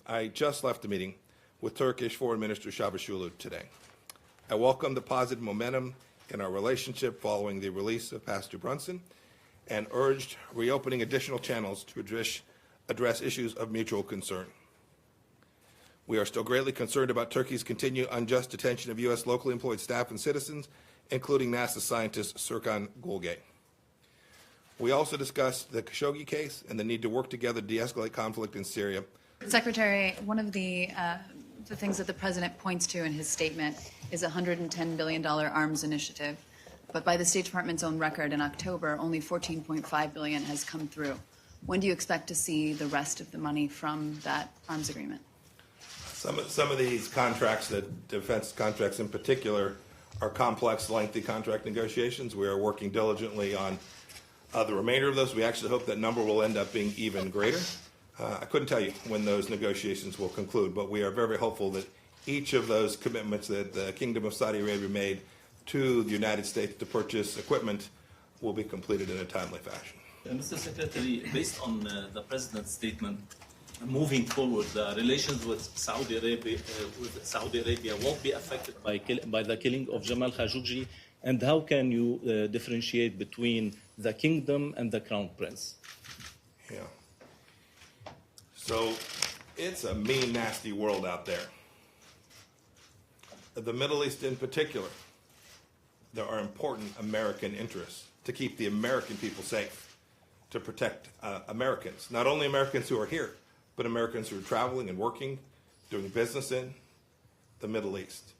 I just left a meeting with Turkish Foreign Minister Çavuşoğlu today. I welcome the positive momentum in our relationship following the release of Pastor Brunson and urged reopening additional channels to address issues of mutual concern. We are still greatly concerned about Turkey's continued unjust detention of U.S. locally employed staff and citizens, including NASA scientist Serkan Golgay. We also discussed the Khashoggi case and the need to work together to de-escalate conflict in Syria. Secretary, one of the things that the president points to in his statement is a $110 billion arms initiative. But by the State Department's own record in October, only $14.5 billion has come through. When do you expect to see the rest of the money from that arms agreement? Some of these contracts, the defense contracts in particular, are complex, lengthy contract negotiations. We are working diligently on the remainder of those. We actually hope that number will end up being even greater. I couldn't tell you when those negotiations will conclude, but we are very, very hopeful that each of those commitments that the Kingdom of Saudi Arabia made to the United States to purchase equipment will be completed in a timely fashion. Mr. Secretary, based on the President's statement, moving forward, the relations with Saudi Arabia won't be affected by the killing of Jamal Khashoggi, and how can you differentiate between the kingdom and the crown prince? Yeah. So it's a mean, nasty world out there. The Middle East in particular, there are important American interests to keep the American people safe, to protect Americans, not only Americans who are here, but Americans who are traveling and working, doing business in the Middle East.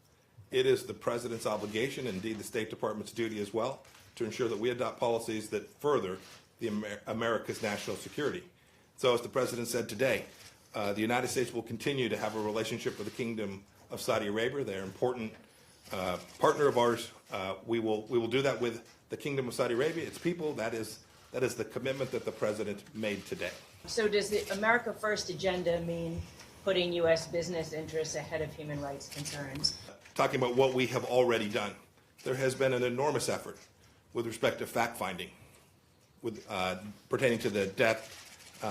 It is the President's obligation, indeed the State Department's duty as well, to ensure that we adopt policies that further America's national security. So as the President said today, the United States will continue to have a relationship with the Kingdom of Saudi Arabia. They're an important partner of ours. We will do that with the Kingdom of Saudi Arabia, its people. That is the commitment that the President made today. So does the America First agenda mean putting U.S. business interests ahead of human rights concerns? Talking about what we have already done, there has been an enormous effort with respect to fact-finding pertaining to the death,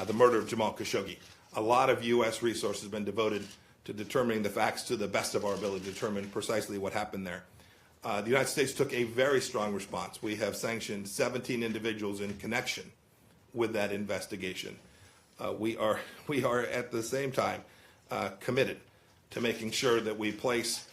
the murder of Jamal Khashoggi. A lot of U.S. resources have been devoted to determining the facts to the best of our ability to determine precisely what happened there. The United States took a very strong response. We have sanctioned 17 individuals in connection with that investigation. We are at the same time committed to making sure that we place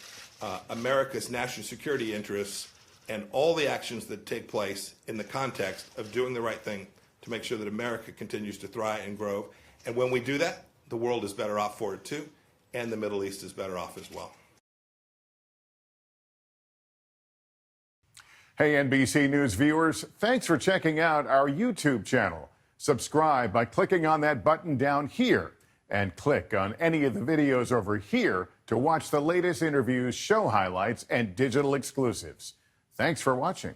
America's national security interests and all the actions that take place in the context of doing the right thing to make sure that America continues to thrive and grow. And when we do that, the world is better off for it too, and the Middle East is better off as well. Hey, NBC News viewers, thanks for checking out our YouTube channel. Subscribe by clicking on that button down here and click on any of the videos over here to watch the latest interviews, show highlights, and digital exclusives. Thanks for watching.